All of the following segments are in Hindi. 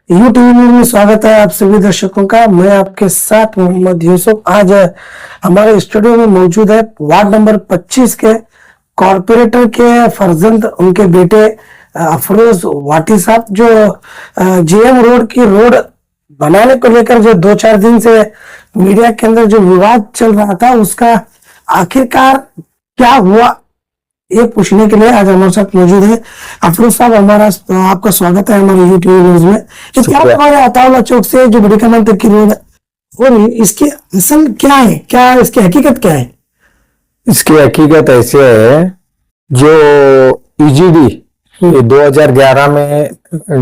यूट्यूब में स्वागत है आप सभी दर्शकों का। मैं आपके साथ मोहम्मद यूसुफ। आज हमारे स्टूडियो में मौजूद है वार्ड नंबर 25 के कॉर्पोरेटर के फर्जंद, उनके बेटे अफरोज वाटी साहब, जो जीएम रोड की रोड बनाने को लेकर जो 2-4 दिन से मीडिया के अंदर जो विवाद चल रहा था, उसका आखिरकार क्या हुआ, ये पूछने के लिए आज हमारे साथ मौजूद है अफरोज साहब। आपका स्वागत है हमारे यूट्यूब न्यूज में। क्या हमारे अताउल्ला चौक से जो बड़ी कमान तक की रोड है, इसकी असल क्या है, क्या इसकी हकीकत क्या है? इसकी हकीकत ऐसे है, जो ईजीडी 2011 में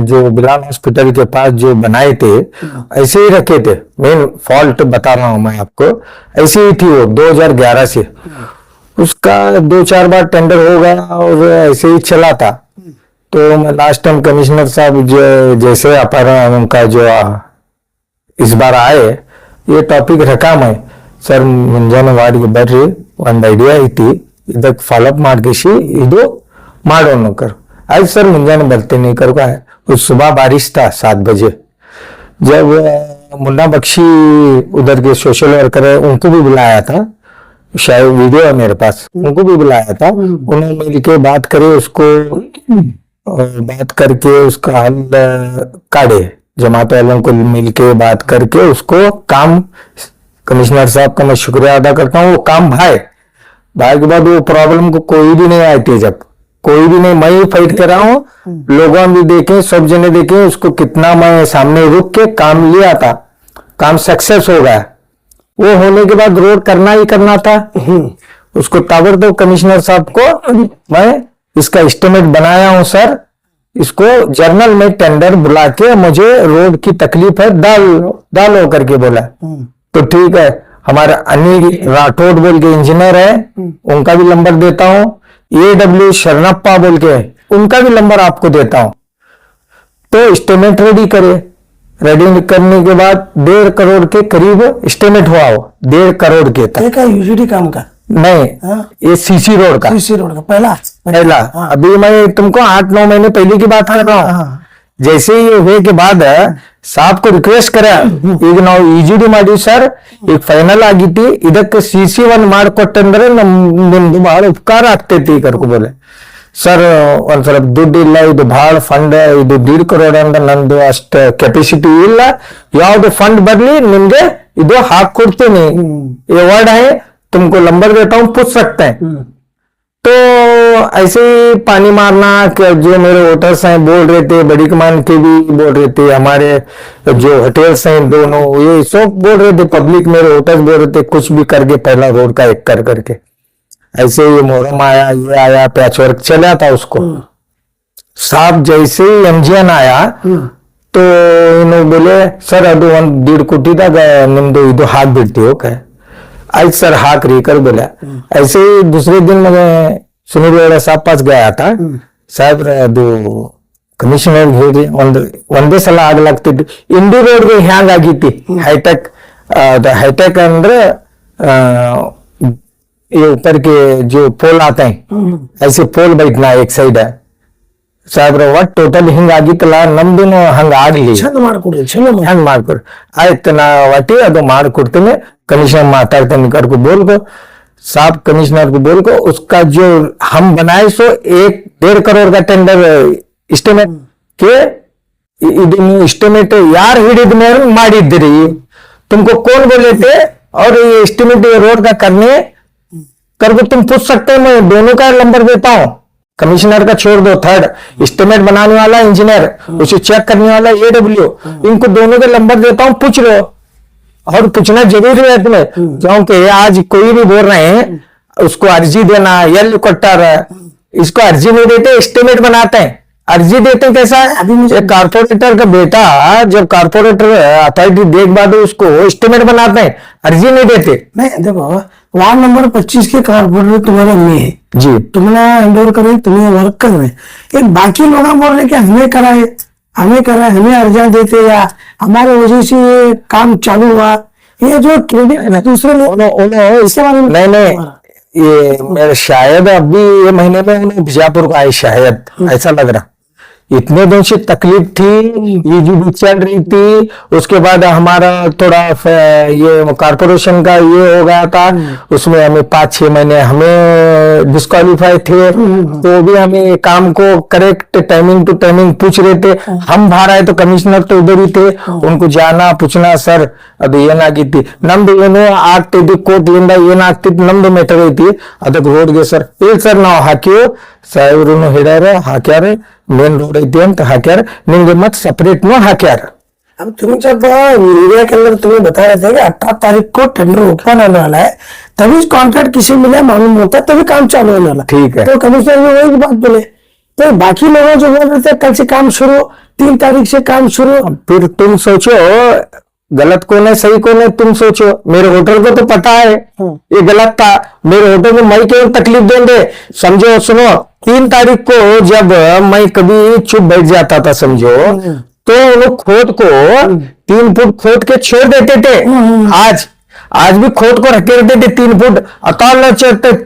जो बिलाल हॉस्पिटल के पास जो बनाए थे, ऐसे ही रखे थे। मेन फॉल्ट बता रहा हूं मैं आपको, ऐसे ही थी वो 2011 से। उसका 2-4 बार टेंडर हो गया और ऐसे ही चला था। तो मैं लास्ट टाइम कमिश्नर साहब जो जैसे अपहरण उनका जो इस बार आए, ये टॉपिक रखा मैं, सर ಮುಂಜಾನೆ ವಾರ್ಡ್ಗೆ ಬರ್ರಿ, ಒಂದು ಐಡಿಯಾ ಐತಿ, ಇದಕ್ಕೆ ಫಾಲೋಅಪ್ ಮಾಡ್ಕೇಸಿ ಇದು ಮಾಡೋಣ कर। आज सर ಮುಂಜಾನೆ ಬರ್ತೀನಿ करके आए। उस सुबह बारिश था 7 बजे। जब मुन्ना बख्शी उधर के सोशल वर्कर है, उनको भी बुलाया था, शायद वीडियो है मेरे पास, उनको भी बुलाया था। उन्होंने मिलके बात करे, उसको बात करके उसका हल काढ़े, जमात वालों को मिलके बात करके उसको काम, कमिश्नर साहब का मैं शुक्रिया अदा करता हूँ, वो काम भाई के बाद वो प्रॉब्लम को कोई भी नहीं आई थी। जब कोई भी नहीं, मैं ही फाइट कर रहा हूँ, लोगों भी देखे, सब जने देखे उसको, कितना मैं सामने रुक के काम लिया था, काम सक्सेस हो गया। वो होने के बाद रोड करना ही करना था। उसको ताबड़तोड़ कमिश्नर साहब को मैं इसका एस्टिमेट बनाया हूं, सर इसको जर्नल में टेंडर बुला के मुझे रोड की तकलीफ है, डालो करके बोला। तो ठीक है, हमारा अनिल राठौड़ बोल के इंजीनियर है, उनका भी नंबर देता हूं। AW शरणप्पा बोल के, उनका भी नंबर आपको देता हूं। तो एस्टिमेट रेडी करे, रेडी करने के बाद 1.5 करोड़ के करीब एस्टिमेट हुआ हो, 1.5 करोड़ के तक। यूजीडी काम का नहीं, ये सीसी रोड का पहला। हाँ। अभी मैं तुमको 8-9 महीने पहले की बात कर रहा हूँ। हाँ। जैसे ये हुए के बाद साहब को रिक्वेस्ट करा, ಈಗ ನಾವು EGD ಮಾಡಿ ಸರ್, ಈಗ ಫೈನಲ್ ಆಗಿತಿ, ಇದಕ್ಕೆ CC1 ಮಾಡಿಕೊಟ್ಟಂದ್ರೆ ನಿಮ್ದು ಬಹಳ ಉಪಕಾರ ಆಗ್ತೈತಿ ಕರ್ಕೊ ಬೋಲೆ। ಸರ್ ಒಂದ್ ಸ್ವಲ್ಪ ದುಡ್ಡು ಇಲ್ಲ, ಇದು ಬಹಳ ಫಂಡ್, ಇದು 1.5 ಕರೋಡ್ ಅಂದ್ರೆ ನಂದು ಅಷ್ಟ ಕೆಪಾಸಿಟಿ ಇಲ್ಲ, ಯಾವ್ದು ಫಂಡ್ ಬರ್ಲಿ ನಿಮ್ಗೆ ಇದು ಹಾಕೊಡ್ತೀನಿ, ये वर्ड है, तुमको नंबर देता हूँ, पूछ सकते हैं। तो ऐसे ही पानी मारना, जो मेरे वोटर्स हैं बोल रहे थे, बड़ी कमान के भी बोल रहे थे, हमारे जो होटल्स हैं दोनों, ये सब बोल रहे थे, पब्लिक मेरे वोटर्स बोल रहे थे कुछ भी करके पहला रोड का एक कर करके। ऐसे ही मोहर्रम आया, ये आया, पैच वर्क चला था उसको। साहब जैसे ही MGN आया तो इन्होंने बोले, सर ಅದು 1.5 ಕೋಟಿದಾಗ ನಿಮ್ದು ಇದು ಹಾಕ್ಬಿಡ್ತೀವಿ ಓಕೆ। आज सर हाक रही कर बोला। ऐसे ही दूसरे दिन मैं सुनील वेड़ा साहब पास गया था, साहब ಅದು ಕಮಿಷನರ್ ಹೇಳಿ ಒಂದೇ ಸಲ ಆಗ್ಲಾಗ್ತಿದ್ದು, ಇಂಡಿ ರೋಡ್ಗೆ ಹ್ಯಾಂಗ್ ಆಗಿತ್ತು, हाईटेक ಅಂದ್ರೆ ये ऊपर के जो पोल आते हैं, ऐसे पोल बैठना एक साइड है। ಸಾಹೇಬ್ರ ಒಟ್ಟು ಟೋಟಲ್ ಹಿಂಗ ಆಗಿತ್ತಲ್ಲ, ನಮ್ದು ಹಂಗ ಆಗ್ಲಿ, ಹಂಗ ಮಾಡ್ಕೊಡ್ರಿ, ಆಯ್ತು ನಾ ಒಟ್ಟಿ ಅದು ಮಾಡ್ಕೊಡ್ತೀನಿ, कमिश्नर मातारतन कर को बोल को, साहब कमिश्नर को बोल को, उसका जो हम बनाए सो 1.5 करोड़ का टेंडर एस्टिमेट के ಇದನ್ನು एस्टिमेट यार हिडिद में ಮಾಡಿದ್ರಿ, तुमको कौन बोले थे, और ये एस्टिमेट रोड का करने कर को तुम पूछ सकते हैं, मैं दोनों का नंबर देता हूं। कमिश्नर का छोड़ दो, थर्ड एस्टिमेट बनाने वाला इंजीनियर, उसे चेक करने वाला AW, इनको दोनों का नंबर देता हूं, पूछ लो। और पूछना जरूरी है तुम्हें, क्योंकि आज कोई भी बोल रहे हैं उसको अर्जी देना, यल कट्टर, इसको अर्जी नहीं देते, एस्टिमेट बनाते हैं। अर्जी देते कैसा है, अभी मुझे कारपोरेटर का बेटा जब कारपोरेटर अथॉरिटी देख बाद उसको एस्टिमेट बनाते हैं, अर्जी नहीं देते। नहीं देखो, वार्ड नंबर 25 के कारपोरेटर तुम्हारे में है जी, तुमने हैंडओवर करे, तुम्हें वर्क कर रहे, एक बाकी लोग बोल रहे कि हमें कराए, हमें अर्जा देते, या हमारे वजह से ये काम चालू हुआ, ये जो दूसरे लोग इसके बारे में नहीं, ये मेरे शायद अभी ये महीने में बिजापुर को आए, शायद ऐसा लग रहा। इतने दिन से तकलीफ थी, ईजीडी चल रही थी, उसके बाद हमारा थोड़ा ये कॉर्पोरेशन का ये हो गया था, उसमें हमें 5-6 महीने हमें डिस्क्वालीफाई थे, तो भी हमें काम को करेक्ट टाइमिंग टू टाइमिंग पूछ रहे थे। हम बाहर आए तो कमिश्नर तो उधर ही थे, उनको जाना पूछना, सर ಅದು ಏನಾಗಿತ್ತು ನಮ್ದು ಏನು ಆಗ್ತಿದ್ದು ಕೋರ್ಟ್ಲಿಂದ ಏನಾಗ್ತಿತ್ತು ನಮ್ದು ಮ್ಯಾಟರ್ ಐತಿ ಅದಕ್ಕೆ ರೋಡ್ಗೆ ಸರ್ ಸರ್ ನಾವು ಹಾಕಿವು ಸಾಹೇಬ್ರು ಹೇಳ್ಯಾರ ಹಾಕ್ಯಾರ ಮೇನ್ ರೋಡ್ ಐತಿ ಅಂತ ಹಾಕ್ಯಾರ ನಿಮ್ಗೆ ಮತ್ತೆ ಸಪರೇಟ್ ಹಾಕ್ಯಾರ। अब तुम जब मीडिया के अंदर तुम्हें बताया था कि 18 तारीख को टेंडर ओपन होने वाला है, तभी कॉन्ट्रैक्ट किसी मिले मालूम होता है, तभी काम चालू होने वाला। ठीक है। तो कमिश्नर भी वही बात बोले, तो बाकी लोगों जो बोल रहे थे कल से काम शुरू, 3 तारीख से काम शुरू। फिर तुम सोचो गलत कौन है सही कौन है, तुम सोचो। मेरे होटल को तो पता है ये गलत था, मेरे होटल में मैं क्यों तकलीफ देंगे। समझो सुनो, 3 तारीख को जब मैं कभी चुप बैठ जाता था समझो, तो लोग खोद को 3 फुट खोद के छोड़ देते थे। आज भी खोद को रखे रहते थे 3 फुट, अकाल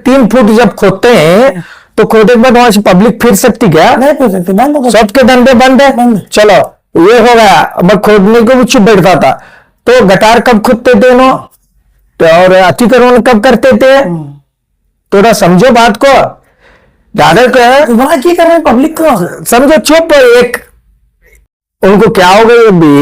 3 फुट जब खोदते हैं तो खोदे के बाद वहां से पब्लिक फिर सकती क्या? नहीं फिर सकती, बंद हो गया। सबके धंधे बंद है। चलो ये हो गया। अब खोदने को भी चुप बैठता था, तो गटार कब खुदते थे नो, तो और अतिक्रमण कब करते थे? थोड़ा समझो बात को। ज्यादा वहां की कर रहे हैं पब्लिक को, समझो चुप। एक उनको क्या हो गई अभी,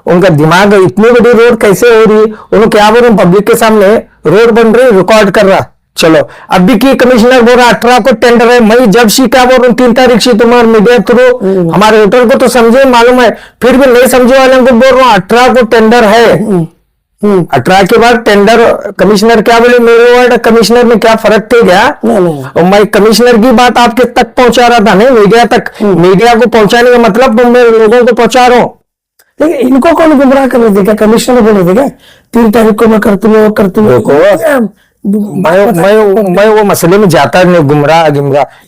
उनका दिमाग इतनी बड़ी रोड कैसे हो रही, उनको क्या बोल रहे पब्लिक के सामने रोड बन रही रिकॉर्ड कर रहा। चलो अभी की कमिश्नर बोल रहा 18 को टेंडर है, मैं जब सी क्या बोल रहा हूँ 3 तारीख से तुम्हारे मीडिया थ्रू हमारे होटल को तो समझे मालूम है, फिर भी नहीं समझे वाले को बोल रहा हूँ 18 को टेंडर है। 18 के बाद टेंडर। कमिश्नर क्या बोले, मेरे वर्ड कमिश्नर में क्या फर्क थे क्या? और मैं कमिश्नर की बात आपके तक पहुंचा रहा था, नहीं मीडिया तक। मीडिया को पहुंचाने का मतलब तुम मेरे लोगों को पहुंचा रहा हूँ। लेकिन इनको कौन गुमराह कर रहे थे क्या? कमिश्नर बोल रहे थे क्या 3 तारीख को मैं करती हूँ, वो करती हूँ? मैं वो मसले में जाता नहीं, गुमराह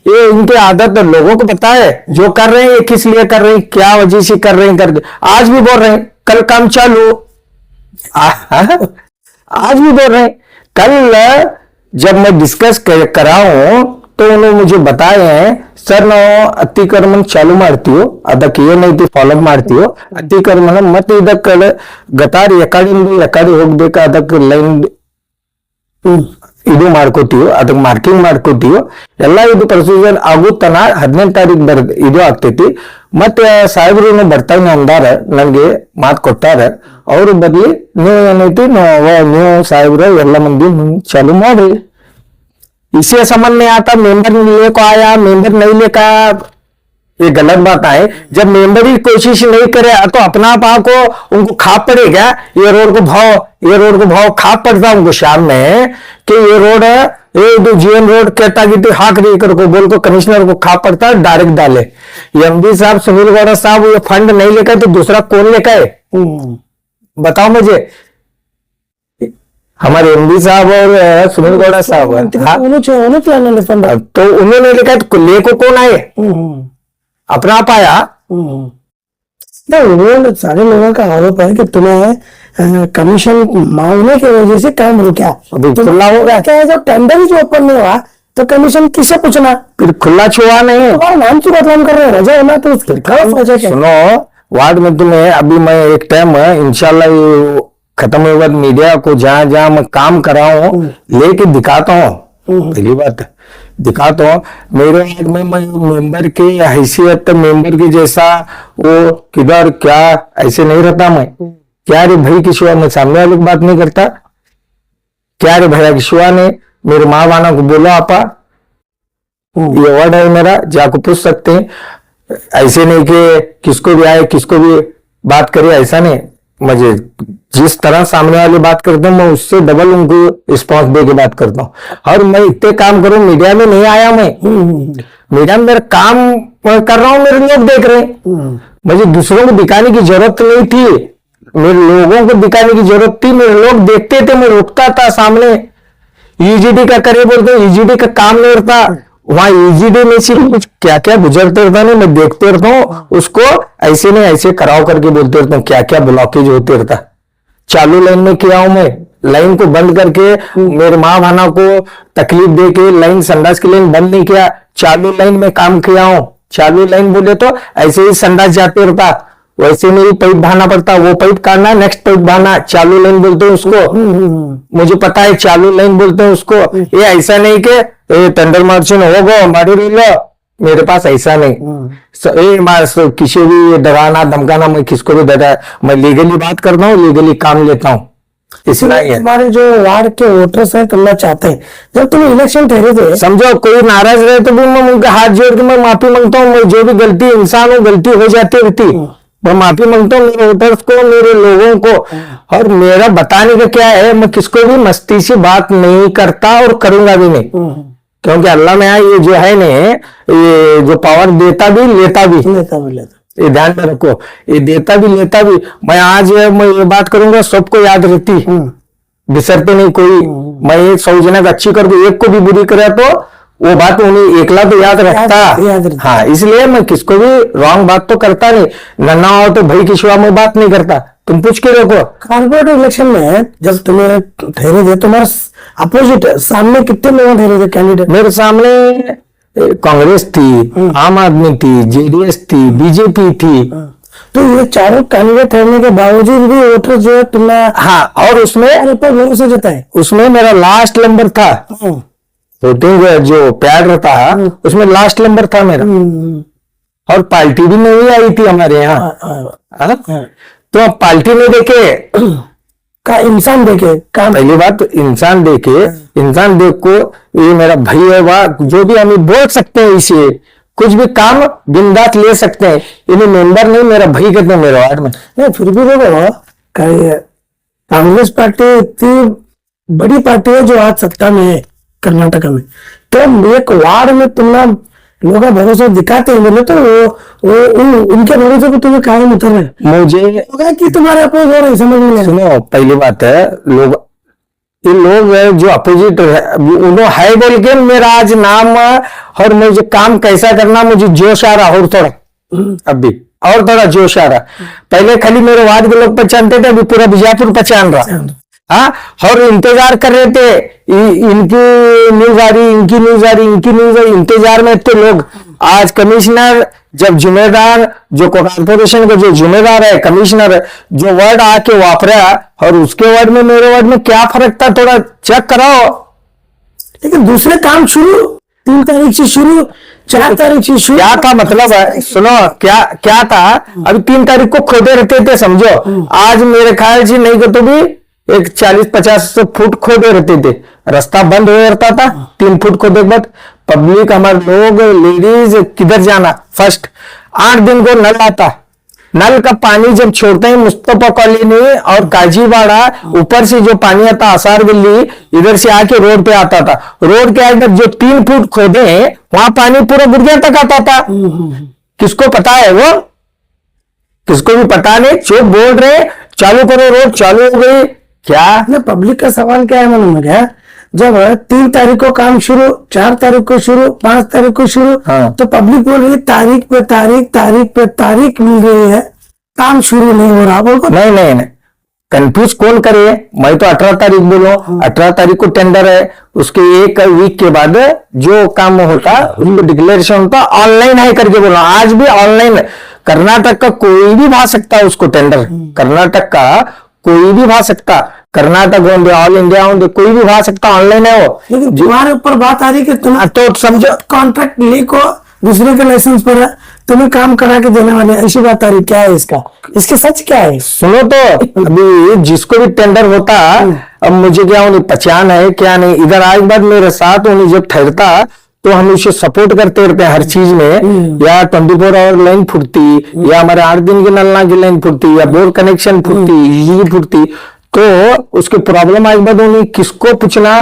ये इनकी आदत है, लोगों को पता है जो कर रहे हैं ये किस लिए कर रहे हैं, क्या वजह से कर रहे हैं करके। आज भी बोल रहे हैं कल काम चालू, आज भी बोल रहे हैं। कल जब मैं डिस्कस करा हूं तो उन्होंने मुझे बताए हैं सर ನಾವು ಅತಿಕ್ರಮಣ ಚಾಲು ಮಾಡ್ತೀವೋ ಅದಕ್ಕೆ ಏನೈತಿ ಫಾಲೋ ಮಾಡ್ತೀವೋ, ಅತಿಕ್ರಮಣ ಮತ್ತೆ ಇದಕ್ಕೆ ಗಟಾರ್ ಎಕಾಡಿ ಹೋಗ್ಬೇಕು, ಅದಕ್ಕೆ ಲೈನ್ ಇದು ಮಾಡ್ಕೋತೀವೋ, ಅದಕ್ಕೆ ಮಾರ್ಕಿಂಗ್ ಮಾಡ್ಕೋತೀವೋ, ಎಲ್ಲ ಇದು ಪ್ರೊಸೀಜರ್ ಆಗುತ್ತಾನ 18 ತಾರೀಕು ಇದು ಆಗ್ತೈತಿ। ಮತ್ತೆ ಸಾಹೇಬ್ರು ಬರ್ತಾನೆ ಅಂದಾರ, ನನ್ಗೆ ಮಾತು ಕೊಟ್ಟಾರ, ಅವರು ಬರ್ಲಿ ನೀವು ಏನೈತಿ ನೀವು ಸಾಹೇಬ್ರ ಎಲ್ಲ ಮಂದಿ ಚಾಲು ಮಾಡ್ರಿ। इसे समझ में आता मेंबर लेको आया मेंबर नहीं लेकर, ये गलत बात है। जब मेंबर ही कोशिश नहीं करे तो अपना आप को उनको खाप पड़ेगा। ये रोड को भाव खाप पड़ता उनको शाम में कि ये रोड ये जीएम रोड कहता कि हाक रही कर को बोल को कमिश्नर को खाप पड़ता है, डायरेक्ट डाले। एमडी साहब सुनील गौड़ा साहब ये फंड नहीं लेकर तो दूसरा कौन लेकर है बताओ मुझे? हमारे एमडी साहब और सुनील गौड़ा साहब तो उन्होंने लिखा तो लेको कौन आए? अपना आप आया। उन्होंने सारे लोगों का आरोप है कि तुम्हें कमीशन मांगने की वजह से काम रुका। खुला होगा क्या? जब टेंडर ही जो ओपन नहीं हुआ तो कमीशन किसे पूछना? फिर खुला छुआ नहीं, नाम की बदनाम कर रहे हैं, रजा होना तो उसके सुनो। वार्ड में तुम्हें अभी मैं एक टाइम इंशाल्लाह खत्म होने के बाद मीडिया को जहां जहां मैं काम कर रहा हूँ लेके दिखाता हूँ। पहली बात दिखाता हूँ मेरे वार्ड में मैं मेंबर की हैसियत मेंबर की जैसा वो किधर क्या ऐसे नहीं रहता मैं। क्या रे भाई की शिवा मैं सामने वाले की बात नहीं करता? क्या रे भैया की शिवा ने मेरे माँ बाना को बोलो आपा, ये वर्ड है मेरा, जाको पूछ सकते हैं। ऐसे नहीं कि किसको भी आए किसको भी बात करे, ऐसा नहीं। मुझे जिस तरह सामने वाले बात करते हैं मैं उससे डबल उनको रिस्पॉन्स दे के बात करता हूँ। और मैं इतने काम करूं, मीडिया में नहीं आया मैं, मीडिया में मेरा काम कर रहा हूं, मेरे लोग देख रहे हैं। मुझे दूसरों को दिखाने की जरूरत नहीं थी, मेरे लोगों को दिखाने की जरूरत थी। मेरे लोग देखते थे, मैं रुकता था सामने। ईजीडी का करे बोलते, ईजीडी का काम नहीं रहता वहां। ईजीडी में सिर्फ कुछ क्या क्या गुजरते रहता नहीं, मैं देखते रहता हूँ उसको, ऐसे नहीं ऐसे कराव करके बोलते रहता हूँ क्या क्या ब्लॉकेज होते रहता। चालू लाइन में किया हूं मैं, लाइन को बंद करके मेरे माँ भाना को तकलीफ दे के लाइन संडास की लाइन बंद नहीं किया, चालू लाइन में काम किया हूं। चालू लाइन बोले तो ऐसे ही संडास जाते रहता, वैसे मेरी पाइप बहाना पड़ता, वो पाइप काटना, नेक्स्ट पाइप बहाना, चालू लाइन बोलते हैं उसको। मुझे पता है चालू लाइन बोलते हैं उसको। ये ऐसा नहीं कि टेंडर मार्जिन होगा हमारे लिए, मेरे पास ऐसा नहीं। किसी भी डराना धमकाना मैं किसको भी डरा, मैं लीगली बात करता हूँ, लीगली काम लेता हूँ, इतना ही है। हमारे जो वार्ड के वोटर्स हैं करना चाहते हैं, जब तुम इलेक्शन ठहरे थे, समझो कोई नाराज रहे तो भी मैं उनका हाथ जोड़ के मैं माफी मांगता हूँ। मैं जो भी गलती इंसान हूँ, गलती हो जाती रहती, मैं माफी मांगता हूँ मेरे वोटर्स को, मेरे लोगों को। और मेरा बताने का क्या है, मैं किसको भी मस्ती से बात नहीं करता और करूंगा भी नहीं, क्योंकि अल्लाह में ये जो है ने, ये जो पावर देता भी लेता भी, ये ध्यान में रखो, ये देता भी लेता भी। मैं आज मैं ये बात करूंगा, सबको याद रहती, बिसरते नहीं कोई। मैं एक 100 जना का अच्छी कर दूं, एक को भी बुरी करे तो वो बात उन्हें एकला तो याद रखता। हाँ, इसलिए मैं किसको भी रॉन्ग बात तो करता नहीं, नन्ना हो तो भाई की शिवा में बात नहीं करता। तुम पूछ के देखो, कॉर्पोरेट इलेक्शन में जब तुम्हें ठहरे थे, तुम्हारे अपोजिट सामने कितने लोग ठहरे थे कैंडिडेट? मेरे सामने कांग्रेस थी, आम आदमी थी, जेडीएस थी, बीजेपी थी। तो ये चारों कैंडिडेट ठहरने के बावजूद भी वोटर जो है तुम्हें, हाँ, और उसमें पर भरोसा जताए, उसमें मेरा लास्ट नंबर था। वोटिंग जो पैड रहता है उसमें लास्ट नंबर था मेरा, और पार्टी भी नहीं आई थी हमारे यहाँ। तो अब पार्टी में देखे का इंसान देखे काम, पहली बात तो इंसान देखे, इंसान देख को ये मेरा भाई है, वाह, जो भी हम बोल सकते हैं, इसे कुछ भी काम बिंदास ले सकते हैं। इन्हें मेंबर नहीं, मेरा भाई कहते हैं मेरे वार्ड में। नहीं, फिर भी देखो, कांग्रेस पार्टी इतनी बड़ी पार्टी है जो आज सत्ता में है कर्नाटक में, तो एक वार्ड में तुमने लोगों का भरोसा दिखाते हैं बोले तो वो उनके भरोसे को तुम्हें कायम उतर रहे। मुझे कि तुम्हारे अपोज हो रही समझ में। सुनो, पहली बात है, लोग ये लोग जो अपोजिट उन्होंने है बोल के मेरा आज नाम, और मुझे काम कैसा करना, मुझे जोश आ रहा और थोड़ा, अभी और थोड़ा जोश आ रहा। पहले खाली मेरे वार्ड के लोग पहचानते थे, अभी पूरा बीजापुर पहचान रहा। हाँ, और इंतजार कर रहे थे, इनकी न्यूज आ रही, इनकी न्यूज आ रही, इनकी न्यूज आ रही, इंतजार में थे लोग। आज कमिश्नर जब जिम्मेदार, जो कॉर्पोरेशन का जो जिम्मेदार है, कमिश्नर है, जो वर्ड आके वापरा, और उसके वर्ड में मेरे वर्ड में क्या फर्क था, थोड़ा चेक कराओ। लेकिन दूसरे काम शुरू 3 तारीख से शुरू, 4 तारीख से शुरू, क्या था मतलब है, सुनो क्या था। अभी 3 तारीख को खोदे रहते थे, समझो। आज मेरे ख्याल से नहीं तो भी एक 40-50 फुट खोदे रहते थे, रास्ता बंद हो रहता था। 3 फुट खोदे के बाद पब्लिक, हमारे लोग, लेडीज किधर जाना। फर्स्ट 8 दिन को नल आता, नल का पानी जब छोड़ते हैं मुस्तफा कॉलोनी और काजीवाड़ा, ऊपर से जो पानी आता आसार गली, इधर से आके रोड पे आता था। रोड के अंदर जो 3 फुट खोदे हैं, वहां पानी पूरा गुर्दिया तक आता था। किसको पता है वो? किसको भी पता नहीं, चुप बोल रहे, चालू करो, रोड चालू हो गई। क्या पब्लिक का सवाल क्या है मालूम है क्या? जब 3 तारीख को काम शुरू, 4 तारीख को शुरू, 5 तारीख को शुरू, तो पब्लिक बोल रही है तारीख पे तारीख, तारीख पे तारीख मिल रही है, काम शुरू नहीं हो रहा। बोल नहीं, कंफ्यूज कौन करे। मैं तो 18 तारीख बोलो, 18 तारीख को टेंडर है, उसके 1 वीक के बाद जो काम होता उनको डिक्लेरेशन होता, ऑनलाइन है करके बोलो। आज भी ऑनलाइन, कर्नाटक का कोई भी भा सकता है उसको टेंडर, कर्नाटक का कोई भी भा सकता, कर्नाटक होंगे, ऑल इंडिया होंगे, कोई भी भा सकता, ऑनलाइन है वो। लेकिन तुम्हारे ऊपर बात आ रही है कि तुम तो समझो कॉन्ट्रैक्ट लीक हो, दूसरे के लाइसेंस पर है, तुम्हें काम करा के देने वाले, ऐसी बात आ रही। क्या है इसके सच क्या है? सुनो तो, अभी जिसको भी टेंडर होता, अब मुझे क्या उन्हें पहचान है क्या नहीं, इधर आए बाद मेरे साथ उन्हें जब ठहरता तो हम उसे सपोर्ट करते रहते हैं हर चीज में। या 24 आवर लाइन फुटती, या हमारे 8 दिन की नलना की लाइन फुटती, या बोर कनेक्शन फुटती, ये फुटती, तो उसके प्रॉब्लम आए बाद उन्हें किसको पूछना?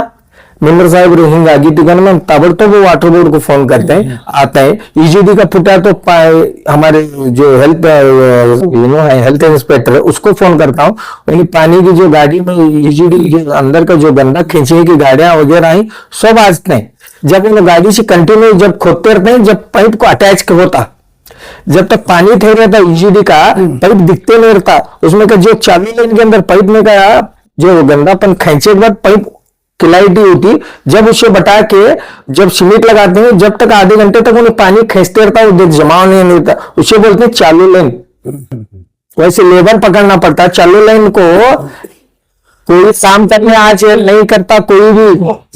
मेंबर साहब रोहिंग आगे तिगन में ताबड़तोड़ वो वाटर बोर्ड को फोन करते हैं, आता है। ईजीडी का फुटा तो हमारे जो हेल्थ इंस्पेक्टर है उसको फोन करता हूँ। यानी पानी की जो गाड़ी में ईजीडी के अंदर का जो गंदा खींचने की गाड़ियां वगैरह आई, सब आजते हैं। जब उन गाड़ी से कंटिन्यू जब खोदते रहते हैं, जब पाइप को अटैच होता, जब तक पानी ठहर रहता ईजीडी का पाइप दिखते नहीं रहता, उसमें का जो चालू लाइन के अंदर पाइप में का जो गंदापन खींचे के बाद पाइप क्लैरिटी होती। जब उसे बटा के जब सीमेंट लगाते हैं, जब तक आधे घंटे तक उन्हें पानी खींचते रहता है, वो जमा नहीं होता, उसे बोलते हैं चालू लाइन। वैसे लेबर पकड़ना पड़ता है। चालू लाइन को कोई काम करने आज नहीं करता, कोई भी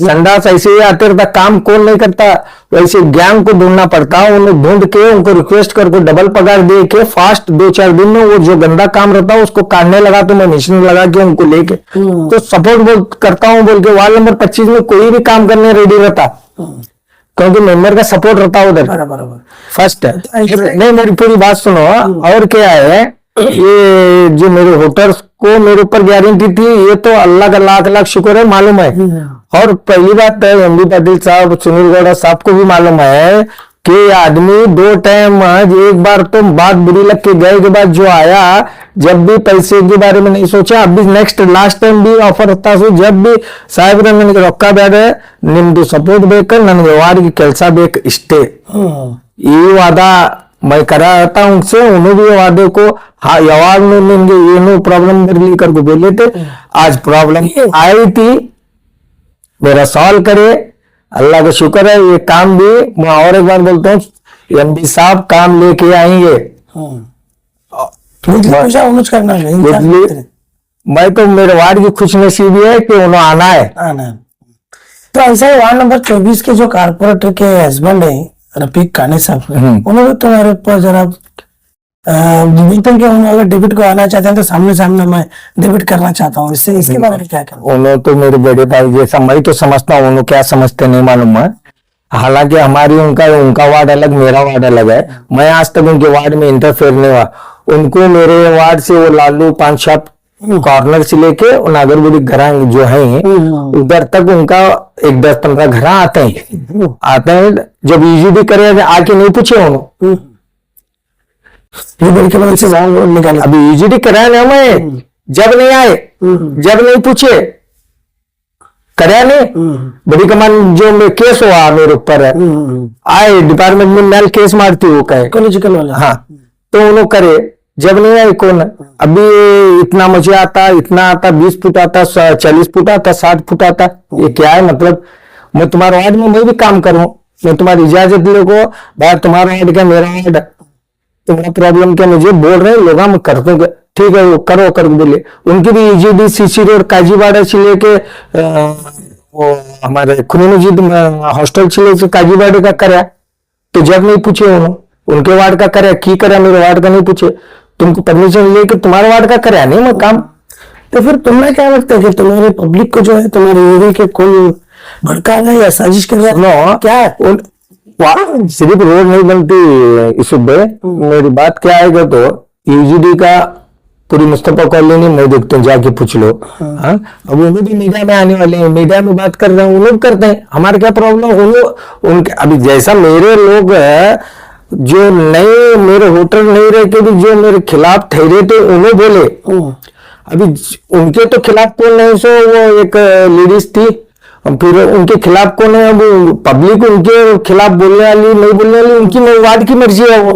संडास ऐसे ही आते रहता, काम कौन नहीं करता। वैसे ज्ञान को ढूंढना पड़ता, उन्हें ढूंढ के उनको रिक्वेस्ट करके डबल पगार दे के फास्ट 2-4 दिन में वो जो गंदा काम रहता है उसको काटने लगा, तो मैं मशीन लगा के उनको लेके तो सपोर्ट करता हूँ बोल के। वार्ड नंबर 25 में कोई भी काम करने रेडी रहता, क्योंकि मेंबर का सपोर्ट रहता है उधर। बराबर फर्स्ट नहीं, मेरी पूरी बात सुनो। और क्या है, ये जो मेरे होटल्स को मेरे ऊपर गारंटी थी, ये तो अल्लाह का लाख लाख शुक्र है, मालूम है। और पहली बात है, एमडी पाटिल साहब, सुनील गौड़ा साहब को भी मालूम है कि ये आदमी 2 टाइम, एक बार तो बात बुरी लग के गए के बाद जो आया, जब भी पैसे के बारे में नहीं सोचा, अभी नेक्स्ट लास्ट टाइम भी ऑफर होता है, जब भी साहब ನನಗೆ ರೊಕ್ಕ ಬೇಡ, ನಿಮ್ದು ಸಪೋರ್ಟ್ ಬೇಕು, ನನಗೆ ವಾರ್ಡ್ಗೆ ಕೆಲಸ ಬೇಕು ಇಷ್ಟೇ, ಈ ವಾದ मैं करा था उनसे। उन्होंने भी वादे को हाँ यवाद में निम्गे ये प्रॉब्लम मेरे करके बोले थे। आज प्रॉब्लम आई थी, मेरा सॉल्व करे, अल्लाह का शुक्र है। ये काम भी मैं और एक बार बोलता हूँ, एमडी साहब काम लेके आएंगे। करना मैं तो मेरे वार्ड की खुश नसीबी है कि उन्हें आना है। तो ऐसा ही वार्ड नंबर 24 के जो कारपोरेटर के हस्बैंड है रफीक काने साहब, उन्होंने तुम्हारे ऊपर जरा अगर डेबिट को आना चाहते हैं तो सामने सामने मैं डेबिट करना चाहता हूँ, इससे इसके बारे में क्या करूँ? उन्होंने तो मेरे बड़े भाई जैसा, मैं तो समझता हूँ, उन्होंने क्या समझते नहीं मालूम है। हालांकि हमारी उनका वार्ड अलग, मेरा वार्ड अलग है। मैं आज तक उनके वार्ड में इंटरफेयर नहीं हुआ। उनको मेरे वार्ड से वो लालू पान शॉप कॉर्नर से लेके नागरगुड़ी घर जो है उधर तक उनका 10-15 घर आते हैं। जब ईजीडी करे आके नहीं पूछे उन्होंने, अभी ईजीडी कराया ना, मैं जब नहीं आए, जब नहीं पूछे, कराया नहीं। बड़ी कमान जो केस हुआ मेरे ऊपर है, आए डिपार्टमेंट में मेल केस मारती हो कहे इकोलॉजिकल वाला, हाँ, तो उन्होंने करे, जब नहीं आए कौन। अभी इतना मुझे आता, इतना आता, 20 फुट आता, 40 फुट आता, 60 फुट आता, ये क्या है मतलब? मैं तुम्हारे वार्ड में मैं भी काम करूं, मैं तुम्हारी इजाजत ले को भाई, तुम्हारा वार्ड क्या मेरा वार्ड, तुम्हारा प्रॉब्लम क्या मुझे बोल रहे लोग, मैं करते हैं, ठीक है वो करो कर बोले। उनकी भी ईजीडी सीसी रोड काजीवाड़ा से लेके वो हमारे खुनी मस्जिद हॉस्टल से लेके काजीवाड़े का कराया, तो जब नहीं पूछे उन्होंने, उनके वार्ड का कराया की कराया, मेरे वार्ड का नहीं पूछे, तुमको परमिशन लेके तुम्हारे वार्ड का कराया नहीं मैं काम। तो फिर तुम्हें क्या लगता है कि तुम्हारे पब्लिक को जो है तुम्हारे एरिया के कोई भड़का रहा है या साजिश कर रहा है? क्या है? सिर्फ रोड नहीं बनती इस मेरी बात क्या आएगा, तो यूजीडी का पूरी मुस्तफा कॉलोनी मैं देखता हूँ, जाके पूछ लो। हाँ, अब उन्हें भी मीडिया में आने वाले हैं, मीडिया में बात कर रहे हैं, वो लोग करते हैं, हमारे क्या प्रॉब्लम, उनके अभी जैसा मेरे लोग जो नए मेरे होटल नहीं रह के भी जो मेरे खिलाफ ठहरे थे, उन्हें बोले अभी उनके तो खिलाफ कौन नहीं, सो वो एक लेडीज थी, फिर उनके खिलाफ कौन है, अब पब्लिक उनके खिलाफ बोलने वाली नहीं बोलने वाली उनकी वार्ड की मर्जी है। वो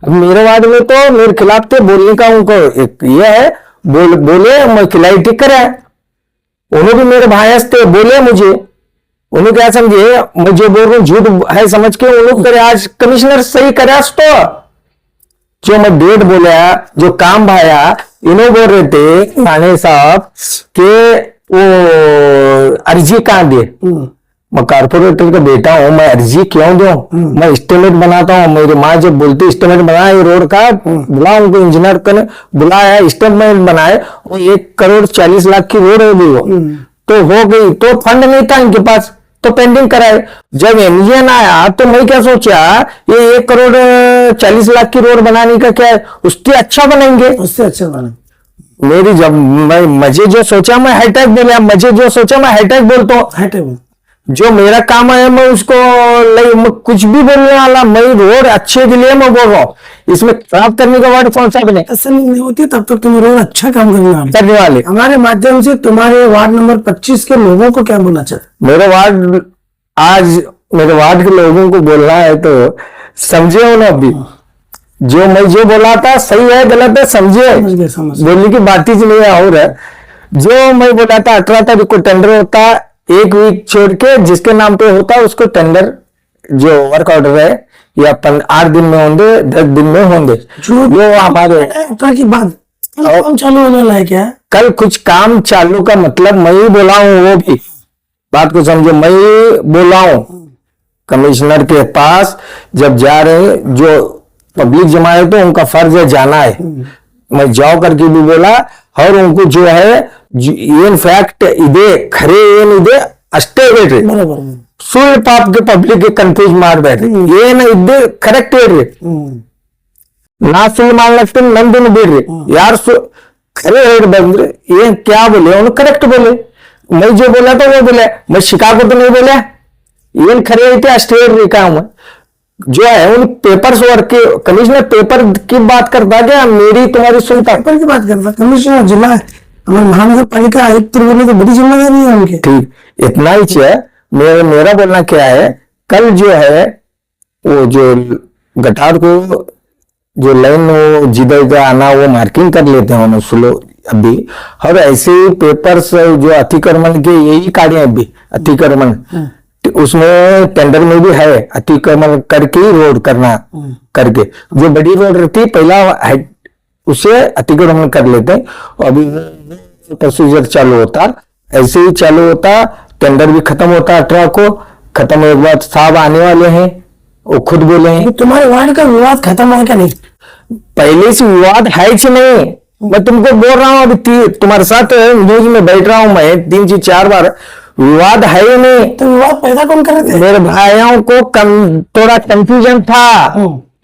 अब मेरे वार्ड में तो मेरे खिलाफ थे, बोलने का उनको एक ये है, बोले मैं खिलाई ठीक कराया, उन्होंने भी मेरे भाईस थे, बोले मुझे, उन्हें क्या समझे मैं जो बोल रहा हूँ झूठ है समझ के उन लोग करे। आज कमिश्नर सही करे, तो जो मैं डेट बोला, जो काम भाया, इन्हों बोल रहे थे थाने साहब के वो अर्जी कहाँ दिए, मैं कारपोरेटर का बेटा हूं, मैं अर्जी क्यों दूं, मैं एस्टिमेट बनाता हूं। मेरी माँ जब बोलती एस्टिमेट बनाया रोड का, बुला उनको इंजीनियर को बुलाया, एस्टिमेट बनाए, वो 1,40,00,000 की रोड हो गई, तो हो गई, तो फंड नहीं था इनके पास, तो पेंडिंग कराए। जब एमजीएन आया तो मैं क्या सोचा, ये 1,40,00,000 की रोड बनाने का क्या है, उससे अच्छा बनाएंगे, उससे अच्छा बना। मेरी जब मुझे जो सोचा मैं हाईटेक बोला, मुझे जो सोचा मैं हाईटेक बोलता हूँ, हाईटेक जो मेरा काम है मैं उसको मैं कुछ भी बोलने वाला, मैं रोड अच्छे के लिए मैं बोल रहा हूँ, इसमें खराब करने का वर्ड कौन सा बने, तसल्ली नहीं होती तब तक तुम रोड अच्छा काम करने वाले। हमारे माध्यम से तुम्हारे वार्ड नंबर 25 के लोगों को क्या बोलना चाहिए? मेरे वार्ड के लोगों को बोलना है तो समझे हो ना, अभी जो मैं जो बोला था सही है गलत है समझे, बोलने की बात ही नहीं है। और जो मैं बोला था 18 तारीख को टेंडर होता, 1 वीक छोड़ के जिसके नाम पे होता है उसको टेंडर जो वर्क ऑर्डर है या 8 दिन में होंगे 10 दिन में होंगे जो हमारे कल की बात, कल काम चालू होने वाला है क्या? कल कुछ काम चालू का मतलब मैं ही बोला हूं, वो भी बात को समझो, मैं ही बोला हूं। कमिश्नर के पास जब जा रहे हैं, जो पब्लिक जमा है तो उनका फर्ज है जाना है, मैं जाओ करके भी बोला। और उनको जो है ಏನ್ ಫ್ಯಾಕ್ಟ್ ಇದೆ ಖರೆ ಏನಿದೆ ಅಷ್ಟೇ ಹೇಳ್ರಿ, ಸುಳ್ಳು ಪಾಪ್ಗೆ ಪಬ್ಲಿಕ್ ಕನ್ಫ್ಯೂಸ್ ಮಾಡಬೇಡ್ರಿ, ಏನ್ ಇದ್ದೆ ಕರೆಕ್ಟ್ ಹೇಳ್ರಿ, ನಾ ಸುಳ್ಳು ಮಾಡ್ಲಕ್ಕೆ ನಂದನ್ನು ಬಿಡ್ರಿ, ಯಾರು खरे हेड बंद्रे ये क्या बोले उन्होंने करेक्ट बोले, मैं जो बोला था वो बोले, मैं शिकागो तो नहीं बोला, ये खरे थे स्टेट रिका हूं जो है उन पेपर्स वर्क के कमिश्नर पेपर की बात करता क्या, मेरी तुम्हारी सुनता पेपर की बात करता कमिश्नर जिला हमारे महानगर पालिका आयुक्त बोले तो बड़ी जिम्मेदारी है उनकी। ठीक, इतना ही चाहिए। मेरा बोलना क्या है, कल जो है वो जो गटार को जो लाइन वो जिधर का आना वो मार्किंग कर लेते हैं स्लो अभी, और ऐसे ही पेपर्स जो अतिक्रमण के यही कार्य है अभी अतिक्रमण, उसमें टेंडर में भी है अतिक्रमण करके ही रोड करना करके, जो बड़ी रोड रहती है पहला उसे अतिक्रमण कर लेते हैं, अभी प्रोसीजर चालू होता, ऐसे ही चालू होता, टेंडर भी खत्म होता, 18 को खत्म होने के बाद साहब आने वाले हैं, वो खुद बोले हैं। तुम्हारे वार्ड का विवाद खत्म हुआ क्या? नहीं, पहले से विवाद है कि नहीं, मैं तुमको बोल रहा हूं, अभी तुम्हारे साथ न्यूज में बैठ रहा हूं मैं 3 से 4 बार, विवाद है ही नहीं। तो विवाद पैदा कौन कर रहे थे? मेरे भाइयों को थोड़ा कंफ्यूजन था,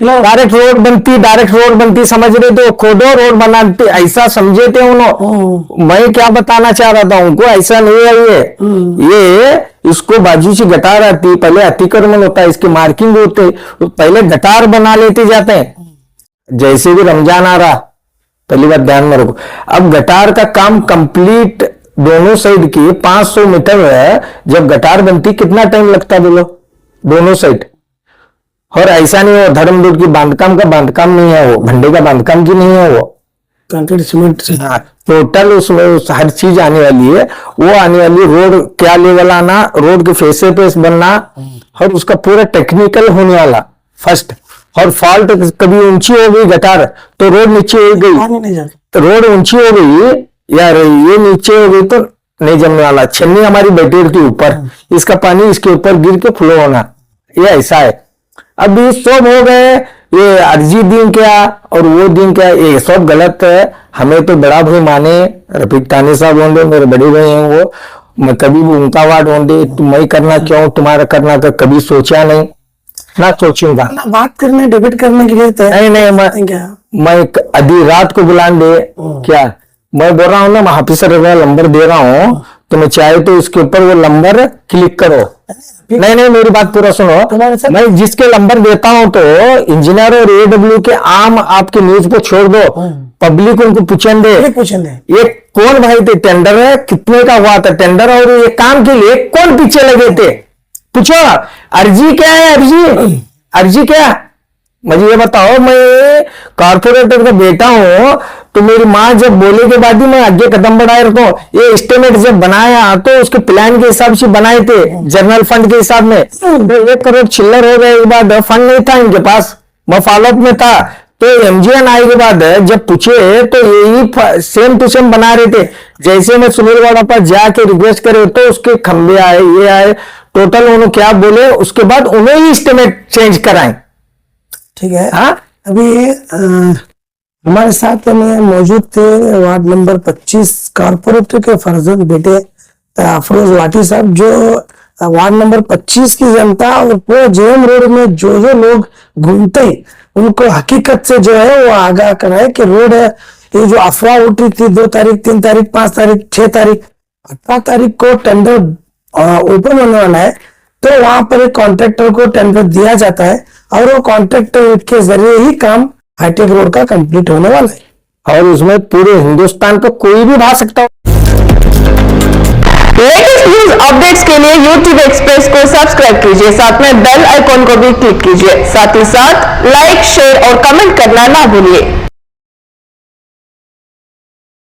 डायरेक्ट रोड बनती समझ रहे थे, खोदो रोड बनाते ऐसा समझे थे उन्होंने। मैं क्या बताना चाह रहा था उनको, ऐसा नहीं है ये इसको बाजू से गटार आती, पहले अतिक्रमण होता है, इसकी मार्किंग होते, पहले गटार बना लेते जाते हैं, जैसे भी रमजान आ रहा, पहली बात ध्यान में रखो। अब गटार का काम कंप्लीट दोनों साइड की 500 मीटर है, जब गटार बनती कितना टाइम लगता बोलो दोनों साइड, और ऐसा नहीं हो धर्मदूत की बांधकाम का बांधकाम नहीं है, वो भंडे का बांधकाम की नहीं है, वो कंक्रीट सीमेंट से टोटल उसमें हर चीज आने वाली है, वो आने वाली रोड क्या लेवल आना, रोड के फेसे पे बनना, और उसका पूरा टेक्निकल होने वाला फर्स्ट, और फॉल्ट कभी ऊंची हो गई गटार तो रोड नीचे हो गई, रोड ऊंची हो गई यार ये नीचे हो गई तो नहीं जमने वाला, छन्नी हमारी बैठी रहती ऊपर, इसका पानी इसके ऊपर गिर के फ्लो होना, ये ऐसा है। अब ये सब हो गए, ये अर्जी दिन क्या और वो दिन क्या, ये सब गलत है। हमें तो बड़ा भाई माने रफीक तानी साहब होंगे, मेरे बड़े भाई हैं वो, मैं कभी भी उनका वार्ड होंगे, मैं करना क्यों तुम्हारा करना का कभी सोचा नहीं, ना सोचूंगा। बात करने डिबेट करने के लिए नहीं मैं आधी रात को बुलान दे क्या, मैं बोल रहा हूँ ना, मैं ऑफिसर नंबर दे रहा हूँ, तुम्हें चाहे तो इसके ऊपर वो नंबर क्लिक करो। नहीं मेरी बात पूरा सुनो, मैं जिसके नंबर देता हूं तो इंजीनियर और AW के आम आपकी न्यूज को छोड़ दो, पब्लिक उनको पूछेंगे ये कौन भाई थे, टेंडर है कितने का हुआ था टेंडर, और ये काम के लिए कौन पीछे लगे थे, पूछो अर्जी क्या है, अर्जी क्या, मुझे ये बताओ। मैं कॉर्पोरेटर का बेटा हूं तो मेरी माँ जब बोले के बाद ही मैं आगे कदम बढ़ाए रखता हूँ। ये एस्टिमेट जब बनाया तो उसके प्लान के हिसाब से बनाए थे, जनरल फंड के हिसाब में, तो 1 करोड़ चिल्लर हो गए के बाद फंड नहीं था इनके पास, मैं फॉलोअप में था, तो MGN आए के बाद जब पूछे तो यही सेम टू सेम बना रहे थे। जैसे मैं सुनील गौड़ा पर जाके रिक्वेस्ट करे तो उसके खंबे आए, ये आए, टोटल उन्होंने क्या बोले, उसके बाद उन्हें ही एस्टिमेट चेंज कराए। ठीक है। हाँ, अभी हमारे साथ में मौजूद थे वार्ड नंबर 25 कारपोरेटर के फर्जंद बेटे अफरोज वाटी साहब, जो वार्ड नंबर 25 की जनता और पूरे JM रोड में जो लोग घूमते हैं उनको हकीकत से जो है वो आगाह कराए कि रोड है, ये जो अफवाह उठी थी 2 तारीख 3 तारीख 5 तारीख 6 तारीख 18 तारीख को टेंडर ओपन होने वाला है, तो वहां पर एक कॉन्ट्रैक्टर को टेंडर दिया जाता है और वो कॉन्ट्रैक्टर के जरिए ही काम हाईटेक रोड का कंप्लीट होने वाला है, और उसमें पूरे हिंदुस्तान का कोई भी भाग सकता हो। लेटेस्ट न्यूज अपडेट्स के लिए YouTube एक्सप्रेस को सब्सक्राइब कीजिए, साथ में बेल आइकॉन को भी क्लिक कीजिए, साथ ही साथ लाइक शेयर और कमेंट करना ना भूलिए।